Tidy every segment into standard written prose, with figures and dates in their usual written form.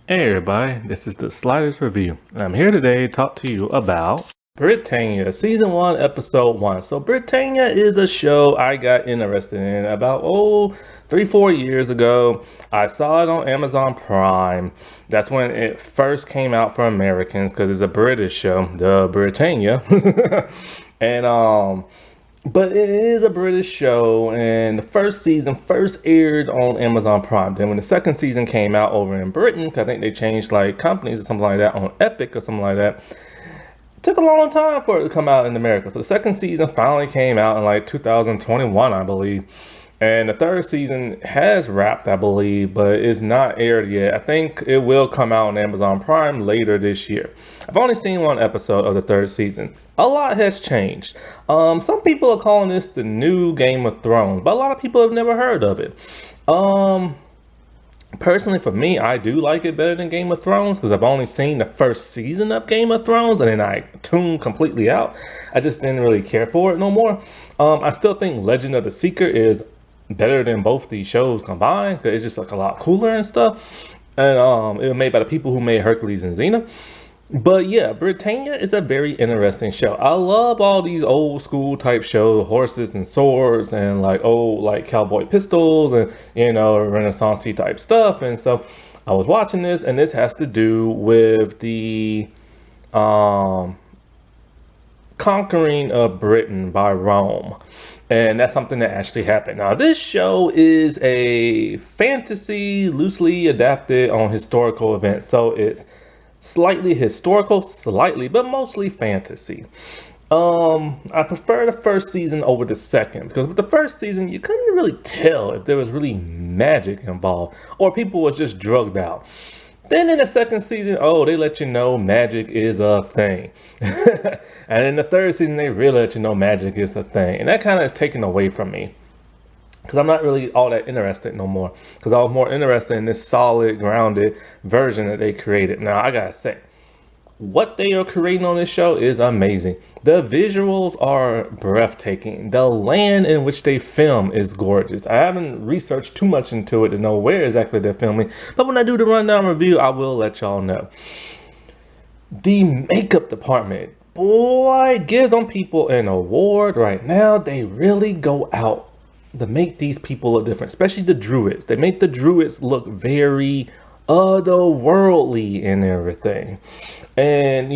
Hey everybody, this is the Sliders Review. I'm here today to talk to you about Britannia, Season 1, Episode 1. So Britannia is a show I got interested in about, 3-4 years ago. I saw it on Amazon Prime. That's when it first came out for Americans because it's a British show, the Britannia. and but it is a British show, and the first season first aired on Amazon Prime. Then when the second season came out over in Britain, 'cause I think they changed like companies or something like that on Epic or something like that, it took a long time for it to come out in America. So the second season finally came out in like 2021, I believe. And the third season has wrapped, I believe, but it's not aired yet. I think it will come out on Amazon Prime later this year. I've only seen one episode of the third season. A lot has changed. Some people are calling this the new Game of Thrones, but a lot of people have never heard of it. Personally, for me, I do like it better than Game of Thrones because I've only seen the first season of Game of Thrones and then I tuned completely out. I just didn't really care for it no more. I still think Legend of the Seeker is better than both these shows combined because it's just like a lot cooler and stuff. And it was made by the people who made Hercules and Xena. But yeah, Britannia is a very interesting show. I love all these old school type shows, horses and swords and like old like cowboy pistols and Renaissance-y type stuff. And so I was watching this, and this has to do with the conquering of Britain by Rome. And that's something that actually happened. Now, this show is a fantasy loosely adapted on historical events. So it's slightly historical, but mostly fantasy. I prefer the first season over the second because with the first season, you couldn't really tell if there was really magic involved or people was just drugged out. Then in the second season, they let you know magic is a thing. And in the third season, they really let you know magic is a thing. And that kind of is taken away from me because I'm not really all that interested no more because I was more interested in this solid, grounded version that they created. Now, I gotta say, what they are creating on this show is amazing. The visuals are breathtaking. The land in which they film is gorgeous. I haven't researched too much into it to know where exactly they're filming, but when I do the rundown review, I will let y'all know. The makeup department, boy, give them people an award right now. They really go out to make these people look different, especially the druids. They make the druids look very otherworldly and everything. And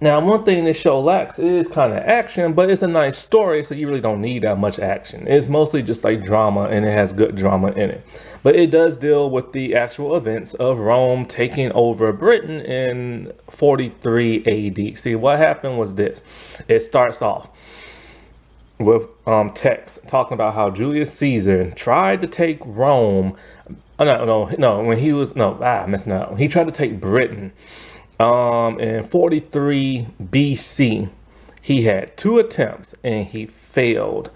now one thing this show lacks is kind of action, but it's a nice story, so you really don't need that much action. It's mostly just like drama, and it has good drama in it. But it does deal with the actual events of Rome taking over Britain in 43 AD. See, what happened was this. It starts off with text talking about how Julius Caesar tried to take Rome. When he was messing up. He tried to take Britain in 43 BC. He had 2 attempts and he failed.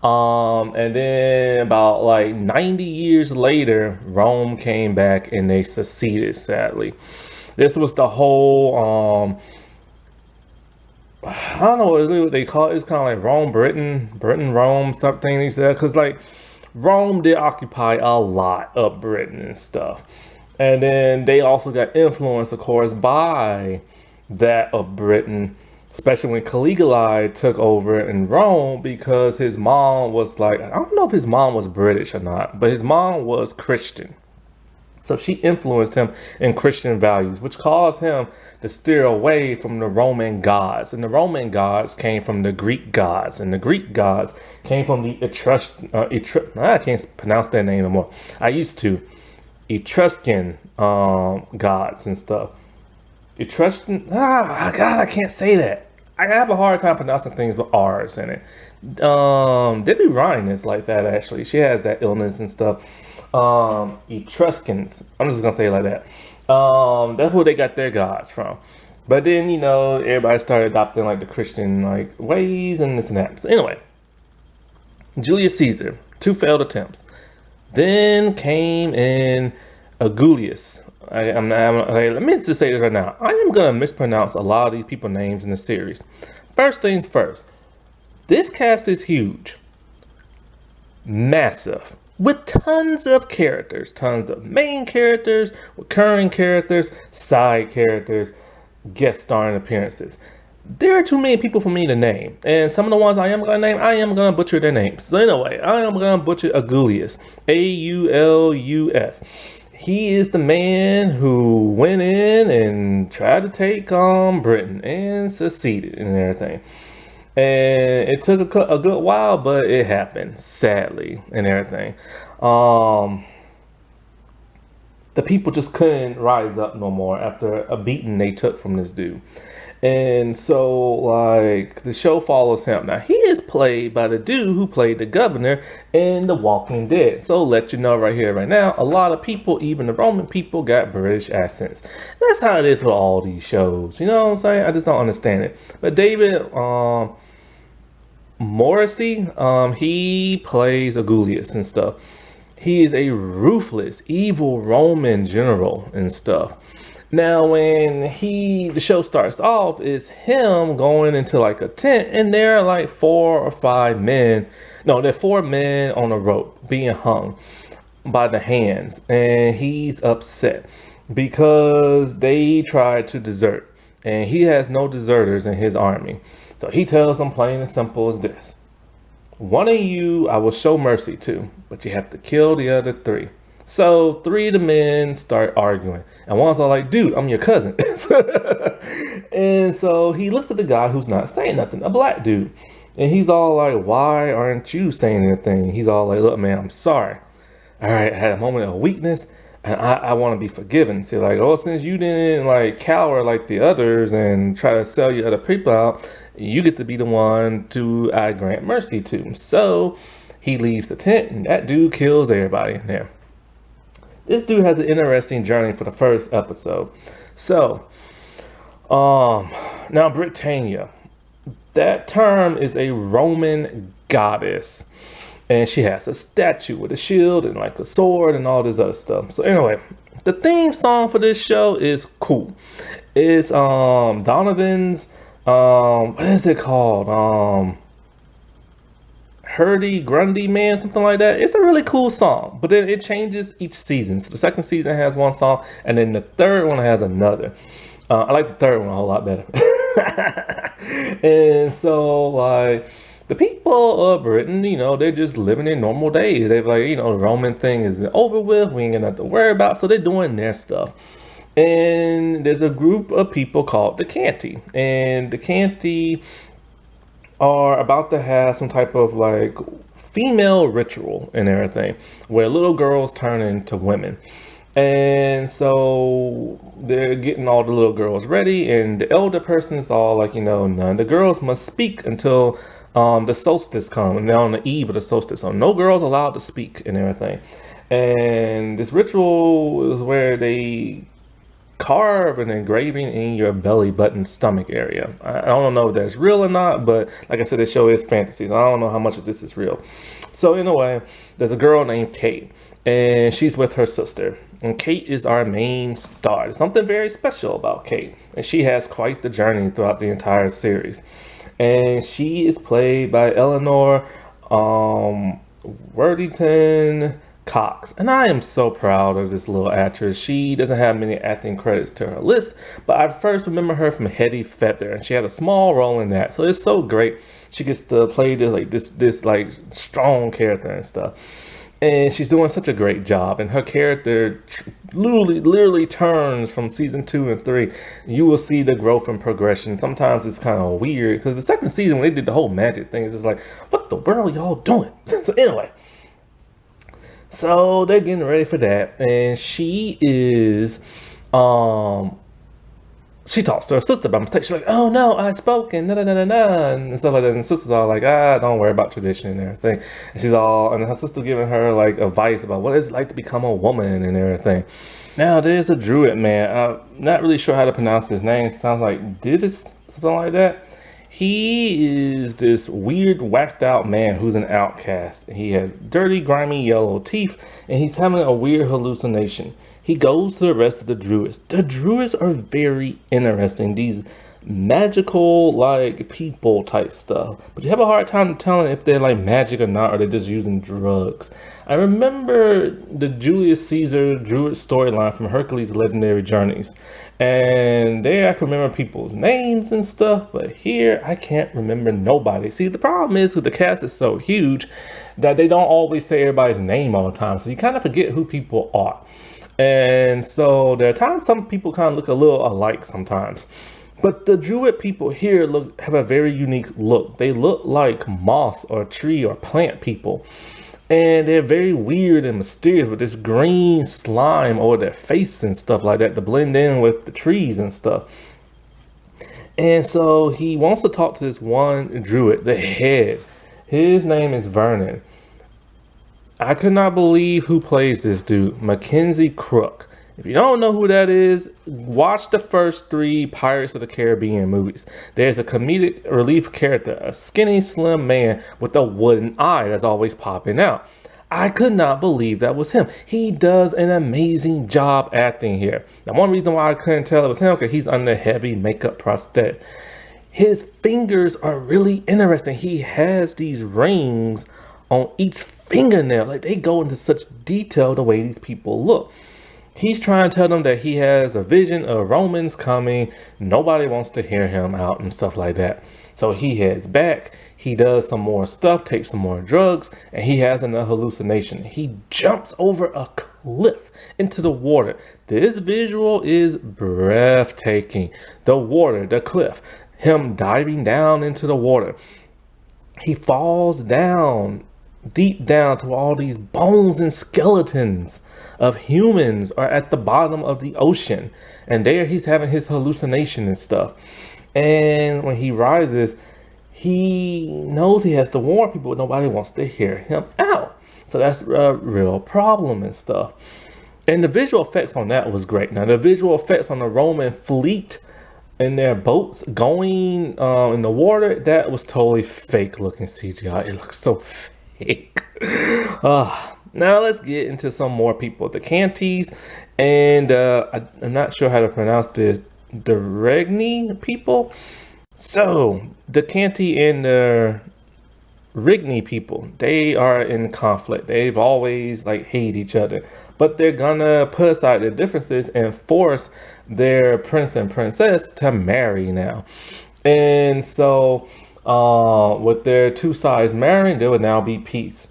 And then about like 90 years later, Rome came back and they succeeded, sadly. This was the whole I don't know what they call it. It's kind of like Rome, Britain, Rome, something like that. Because like Rome did occupy a lot of Britain and stuff. And then they also got influenced, of course, by that of Britain, especially when Caligula took over in Rome because his mom was like, I don't know if his mom was British or not, but his mom was Christian. So she influenced him in Christian values, which caused him to steer away from the Roman gods. And the Roman gods came from the Greek gods. And the Greek gods came from the I can't pronounce that name anymore. I used to. Etruscan gods and stuff. Etruscan, God, I can't say that. I have a hard time pronouncing things with R's in it. Debbie Ryan is like that, actually. She has that illness and stuff. Etruscans, I'm just gonna say it like that. That's where they got their gods from. But then, everybody started adopting like the Christian like ways and this and that. So anyway, Julius Caesar, 2 failed attempts. Then came in Agulius. Let me just say this right now. I am gonna mispronounce a lot of these people's names in the series. First things first, this cast is huge, massive. with tons of characters, tons of main characters, recurring characters, side characters, guest starring appearances. There are too many people for me to name, and some of the ones I am gonna name, I am gonna butcher their names. So anyway, I am gonna butcher Aulus, Aulus. He is the man who went in and tried to take Britain and succeeded and everything. And it took a good while, but it happened, sadly, and everything. The people just couldn't rise up no more after a beating they took from this dude. And so, like, the show follows him. Now, he is played by the dude who played the governor in The Walking Dead. So, let you know right here, right now, a lot of people, even the Roman people, got British accents. That's how it is with all these shows. You know what I'm saying? I just don't understand it. But David Morrissey, he plays Aulus and stuff. He is a ruthless, evil Roman general and stuff. Now, when the show starts off, is him going into like a tent, and there are like 4 or 5 men. No, there are 4 men on a rope being hung by the hands, and he's upset because they tried to desert, and he has no deserters in his army. So he tells them plain and simple as this: one of you I will show mercy to, but you have to kill the other 3. So 3 of the men start arguing, and one's all like, dude, I'm your cousin. And so he looks at the guy who's not saying nothing, a black dude, and he's all like, why aren't you saying anything? He's all like, look, man, I'm sorry. All right, I had a moment of weakness, and I want to be forgiven. See, like, oh, since you didn't like cower like the others and try to sell your other people out, you get to be the one I grant mercy to. So he leaves the tent, and that dude kills everybody in there. This dude has an interesting journey for the first episode. So, now Britannia, that term is a Roman goddess, and she has a statue with a shield and like a sword and all this other stuff. So anyway, the theme song for this show is cool. It's Donovan's what is it called? Hurdy Grundy Man, something like that. It's a really cool song, but then it changes each season. So the second season has one song, and then the third one has another. I like the third one a whole lot better. And so, like, the people of Britain, you know, they're just living their normal days. They're like, you know, the Roman thing is over with. We ain't got nothing to worry about. So they're doing their stuff. And there's a group of people called the Canti. And the Canti are about to have some type of like female ritual and everything, where little girls turn into women. And so they're getting all the little girls ready, and the elder person is all like, you know, none of the girls must speak until the solstice comes, and they're on the eve of the solstice, so no girls allowed to speak and everything. And this ritual is where they carve an engraving in your belly button stomach area. I don't know if that's real or not, but like I said, this show is fantasy, so I don't know how much of this is real. So anyway, there's a girl named Kate, and she's with her sister, and Kate is our main star. There's something very special about Kate, and she has quite the journey throughout the entire series. And she is played by Eleanor Worthington Cox, and I am so proud of this little actress. She doesn't have many acting credits to her list, but I first remember her from Hetty Feather, and she had a small role in that. So it's so great. She gets to play this like strong character and stuff, and she's doing such a great job. And her character literally turns from season 2 and 3. You will see the growth and progression. Sometimes it's kind of weird because the second season when they did the whole magic thing, it's just like, what the world are y'all doing? So anyway. So they're getting ready for that, and she is, she talks to her sister by mistake. She's like, oh no, I spoke, and and stuff like that. And the sister's all like, don't worry about tradition and everything. And she's all, and her sister giving her like advice about what it's like to become a woman and everything. Now there's a druid man. I'm not really sure how to pronounce his name. It sounds like Didis, something like that. He is this weird, whacked out man who's an outcast. He has dirty, grimy yellow teeth, and he's having a weird hallucination. He goes to the rest of the druids. The druids are very interesting. These magical like people type stuff, but you have a hard time telling if they're like magic or not, or they're just using drugs. I remember the Julius Caesar Druid storyline from Hercules' Legendary Journeys, and there I can remember people's names and stuff, but here I can't remember nobody. See, the problem is that the cast is so huge that they don't always say everybody's name all the time, so you kind of forget who people are. And so there are times some people kind of look a little alike sometimes. But the Druid people here have a very unique look. They look like moss or tree or plant people. And they're very weird and mysterious with this green slime over their face and stuff like that to blend in with the trees and stuff. And so he wants to talk to this one Druid, the head. His name is Vernon. I could not believe who plays this dude, Mackenzie Crook. If you don't know who that is, watch the first 3 Pirates of the Caribbean movies. There's a comedic relief character, a skinny, slim man with a wooden eye that's always popping out. I could not believe that was him. He does an amazing job acting here. Now, one reason why I couldn't tell it was him, because he's under heavy makeup prosthetic. His fingers are really interesting. He has these rings on each fingernail. Like, they go into such detail the way these people look. He's trying to tell them that he has a vision of Romans coming. Nobody wants to hear him out and stuff like that. So he heads back. He does some more stuff, takes some more drugs, and he has another hallucination. He jumps over a cliff into the water. This visual is breathtaking. The water, the cliff, him diving down into the water. He falls down, deep down to all these bones and skeletons of humans are at the bottom of the ocean, and there he's having his hallucination and stuff. And when he rises, he knows he has to warn people, but nobody wants to hear him out. So that's a real problem and stuff. And the visual effects on that was great. Now, the visual effects on the Roman fleet and their boats going in the water, that was totally fake looking CGI. It looks so fake. Now let's get into some more people. The Canties and I'm not sure how to pronounce this. The Regni people. So the Canty and the Rigny people, they are in conflict. They've always like hate each other, but they're gonna put aside their differences and force their prince and princess to marry now. And so with their 2 sides marrying, there will now be peace.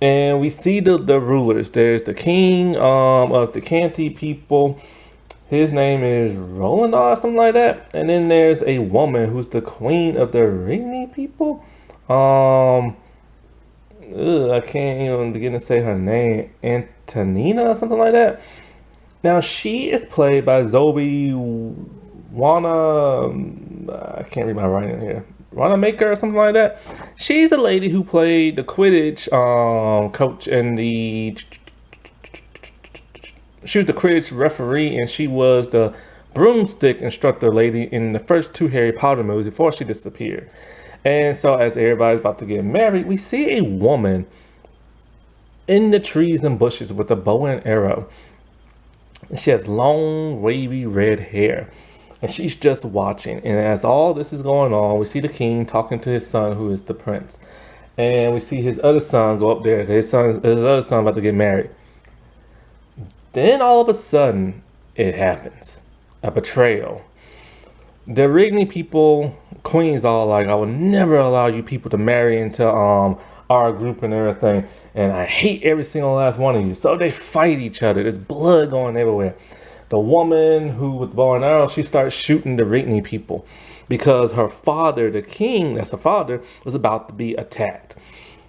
And we see the rulers. There's the king of the Canty people. His name is Roland or something like that. And then there's a woman who's the queen of the Rigny people. I can't even begin to say her name. Antonina or something like that. Now she is played by Zoe Wana. I can't read my writing here. Wanamaker or something like that. She's a lady who played the Quidditch coach and she was the Quidditch referee, and she was the broomstick instructor lady in the first 2 Harry Potter movies before she disappeared. And so as everybody's about to get married, we see a woman in the trees and bushes with a bow and arrow. And she has long, wavy red hair. And she's just watching. And as all this is going on, we see the king talking to his son, who is the prince. And we see his other son go up there. His other son about to get married. Then all of a sudden, it happens. A betrayal. The Rigny people, queen's all like, I will never allow you people to marry into our group and everything. And I hate every single last one of you. So they fight each other. There's blood going everywhere. The woman who with bow and arrow, she starts shooting the Rigny people because her father, the king, that's her father, was about to be attacked.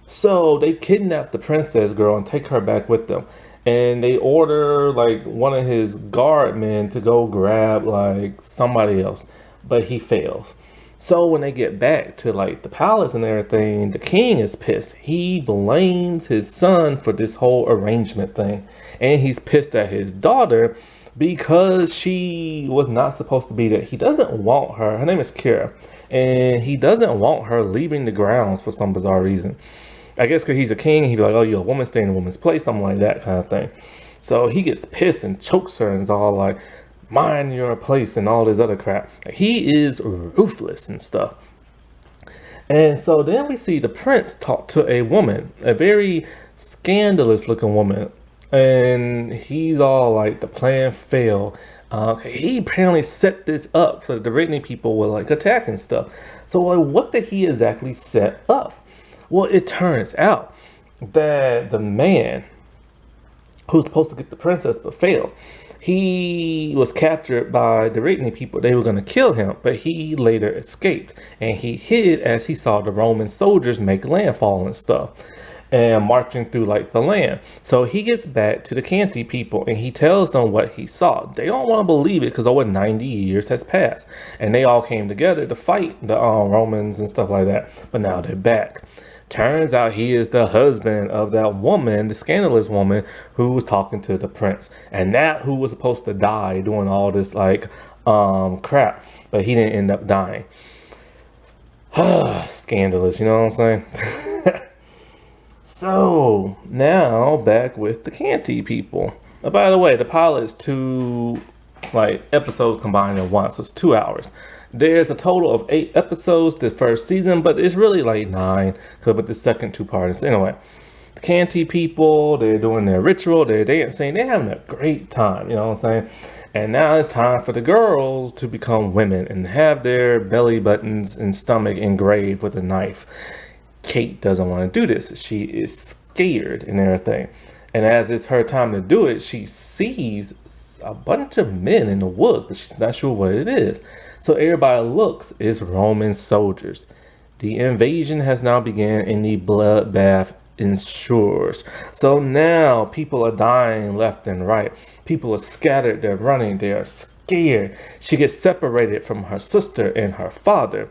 So they kidnap the princess girl and take her back with them. And they order like one of his guard men to go grab like somebody else, but he fails. So when they get back to like the palace and everything, the king is pissed. He blames his son for this whole arrangement thing. And he's pissed at his daughter because she was not supposed to be there. He doesn't want her. Her name is Kira. And he doesn't want her leaving the grounds for some bizarre reason. I guess because he's a king, he'd be like, oh, you're a woman, stay in a woman's place, something like that kind of thing. So he gets pissed and chokes her and is all like, mind your place and all this other crap. Like, he is ruthless and stuff. And so then we see the prince talk to a woman, a very scandalous looking woman. And he's all like, the plan failed. He apparently set this up so that the Brittany people were like attack and stuff. So like, what did he exactly set up? Well, it turns out that the man who's supposed to get the princess but failed, he was captured by the Brittany people. They were going to kill him, but he later escaped. And he hid as he saw the Roman soldiers make landfall and stuff and marching through like the land. So he gets back to the Canty people and he tells them what he saw. They don't want to believe it because over 90 years has passed and they all came together to fight the Romans and stuff like that. But now they're back. Turns out he is the husband of that woman, the scandalous woman who was talking to the prince, and that who was supposed to die doing all this like crap, but he didn't end up dying. Scandalous, you know what I'm saying? So now back with the Canty people. By the way, the pilot is 2 like episodes combined in one, so it's 2 hours. There's a total of 8 episodes the first season, but it's really like 9 with the second 2 parts. Anyway, the Canty people, they're doing their ritual, they're dancing, they're having a great time, you know what I'm saying? And now it's time for the girls to become women and have their belly buttons and stomach engraved with a knife. Kate doesn't want to do this. She is scared and everything. And as it's her time to do it, she sees a bunch of men in the woods, but she's not sure what it is. So everybody looks, it's Roman soldiers. The invasion has now begun and the bloodbath ensures. So now people are dying left and right. People are scattered, they're running, they are scared. She gets separated from her sister and her father.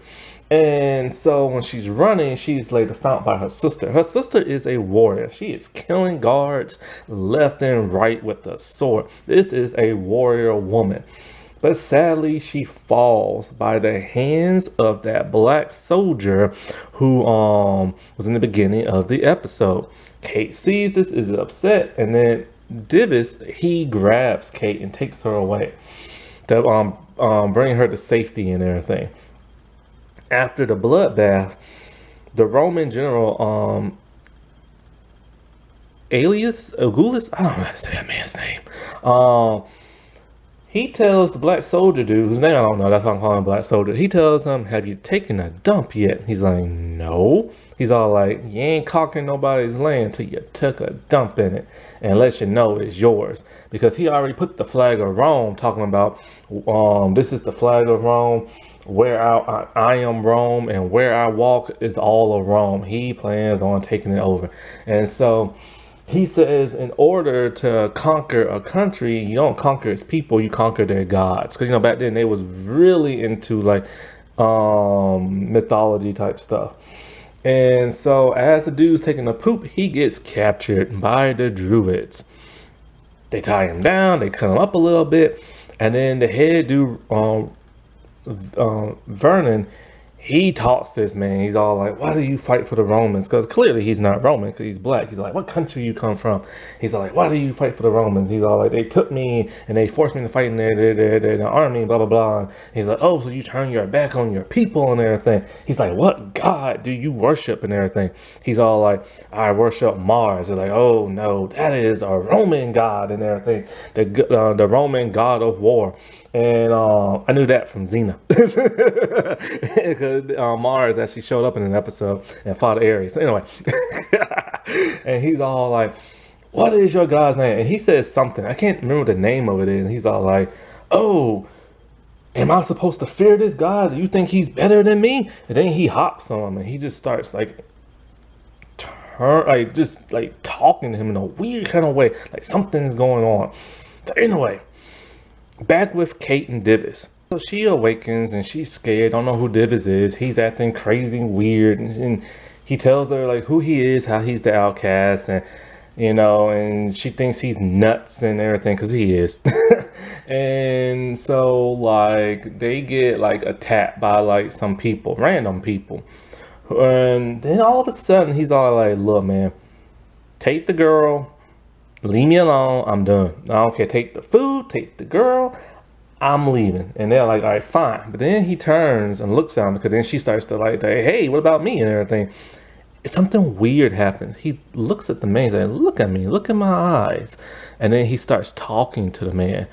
And so when she's running, she's later found by her sister. Her sister is a warrior. She is killing guards left and right with a sword. This is a warrior woman. But sadly, she falls by the hands of that black soldier who was in the beginning of the episode. Kate sees this, is upset, and then Divis, he grabs Kate and takes her away to bring her to safety and everything. After the bloodbath, the Roman general Augulus, I don't know how to say that man's name. He tells the black soldier dude, whose name I don't know, that's why I'm calling him black soldier. He tells him, have you taken a dump yet? He's like, no. He's all like, you ain't conquering nobody's land till you took a dump in it and let you know it's yours. Because he already put the flag of Rome, talking about, this is the flag of Rome, where I am Rome, and where I walk is all of Rome. He plans on taking it over. And so he says, in order to conquer a country, you don't conquer its people, you conquer their gods. Because, you know, back then they was really into like mythology type stuff. And so as the dude's taking a poop, he gets captured by the druids. They tie him down, they cut him up a little bit, and then the head dude, Vernon, he talks to this man. He's all like, why do you fight for the Romans? Because clearly he's not Roman because he's black. He's like, what country you come from? He's all like, why do you fight for the Romans? He's all like, they took me and they forced me to fight in their army, blah, blah, blah. And he's like, oh, so you turn your back on your people and everything. He's like, what God do you worship and everything? He's all like, I worship Mars. They're like, oh, no, that is a Roman God and everything. The Roman God of war. And I knew that from Xena. Because Mars actually showed up in an episode and fought Ares. Anyway, and he's all like, what is your God's name? And he says something. I can't remember the name of it is. And he's all like, oh, am I supposed to fear this God? Do you think he's better than me? And then he hops on him and he just starts like just talking to him in a weird kind of way. Like something's going on. So anyway, back with Kate and Divis. So she awakens and she's scared, don't know who Divis is. He's acting crazy weird, and he tells her like who he is, how he's the outcast, and you know, and she thinks he's nuts and everything because he is. And so like they get like attacked by like some people, random people, and then all of a sudden he's all like, look man, take the girl, leave me alone, I'm done. I don't care, take the food, take the girl, I'm leaving. And they're like, all right, fine. But then he turns and looks at him, because then she starts to like, hey, what about me and everything. Something weird happens. He looks at the man and says, look at me, look in my eyes. And then he starts talking to the man.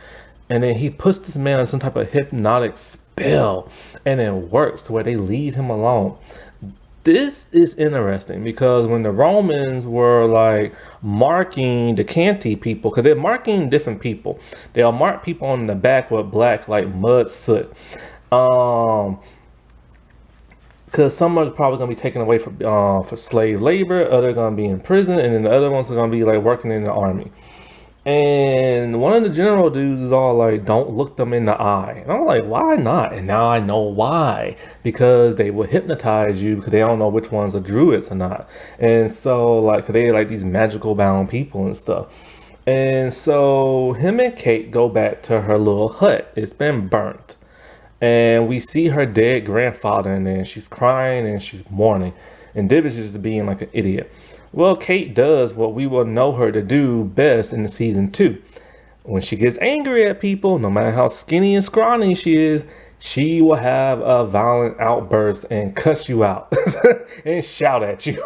And then he puts this man on some type of hypnotic spell. And it works to where they leave him alone. This is interesting because when the Romans were like marking the Canty people, because they're marking different people, they'll mark people on the back with black like mud soot. Because some are probably gonna be taken away for slave labor, other gonna be in prison, and then the other ones are gonna be like working in the army. And one of the general dudes is all like, don't look them in the eye. And I'm like, why not? And now I know why. Because they will hypnotize you because they don't know which ones are druids or not. And so, like, they like these magical bound people and stuff. And so, him and Kate go back to her little hut. It's been burnt. And we see her dead grandfather in there. And she's crying and she's mourning. And Div is just being like an idiot. Well, Kate does what we will know her to do best in the season 2. When she gets angry at people, no matter how skinny and scrawny she is, she will have a violent outburst and cuss you out and shout at you.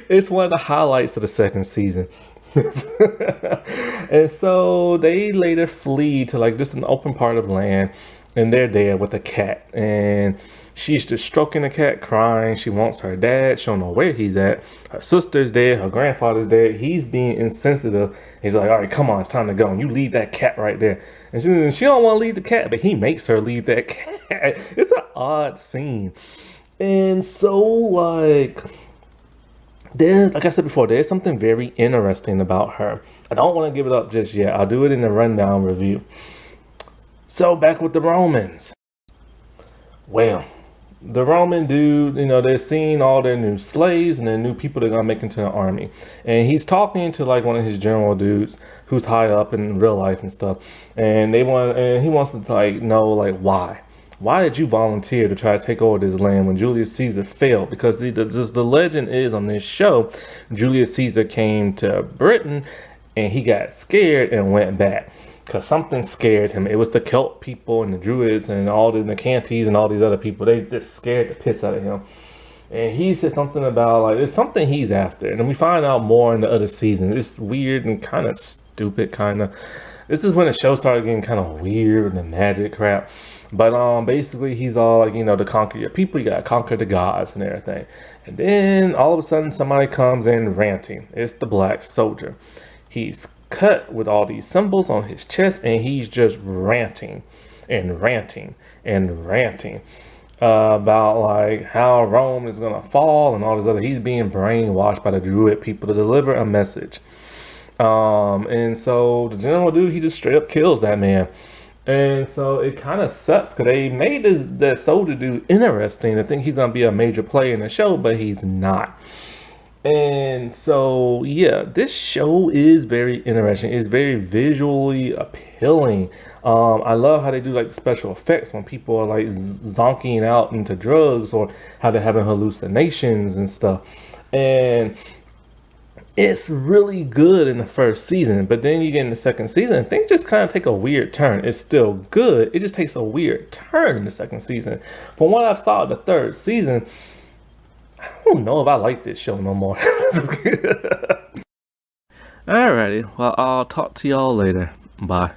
It's one of the highlights of the second season. And so they later flee to like just an open part of land, and they're there with a cat, and she's just stroking the cat, crying. She wants her dad. She don't know where he's at. Her sister's dead. Her grandfather's dead. He's being insensitive. He's like, all right, come on, it's time to go. And you leave that cat right there. And she don't want to leave the cat, but he makes her leave that cat. It's an odd scene. And so, like I said before, there's something very interesting about her. I don't want to give it up just yet. I'll do it in the rundown review. So back with the Romans. Well, the Roman dude, they're seeing all their new slaves and their new people they're gonna make into the army. And he's talking to like one of his general dudes who's high up in real life and stuff. And he wants to like know like why. Why did you volunteer to try to take over this land when Julius Caesar failed? Because the legend is on this show, Julius Caesar came to Britain and he got scared and went back. Because something scared him. It was the Celt people and the druids and all the Canties and all these other people. They just scared the piss out of him. And he said something about like it's something he's after. And then we find out more in the other seasons. It's weird and kind of stupid, kind of. This is when the show started getting kind of weird and magic crap. But basically he's all like, to conquer your people, you gotta conquer the gods and everything. And then all of a sudden somebody comes in ranting. It's the black soldier. He's cut with all these symbols on his chest, and he's just ranting and ranting and ranting about like how Rome is gonna fall and all this other. He's being brainwashed by the Druid people to deliver a message. And so the general dude, he just straight up kills that man. And so it kind of sucks because they made that soldier dude interesting. I think he's gonna be a major player in the show, but he's not. And so, yeah, this show is very interesting. It's very visually appealing. I love how they do like special effects when people are like zonking out into drugs or how they're having hallucinations and stuff. And it's really good in the first season, but then you get in the second season, things just kind of take a weird turn. It's still good. It just takes a weird turn in the second season. From what I saw in the third season, I don't know if I like this show no more. Alrighty, well, I'll talk to y'all later. Bye.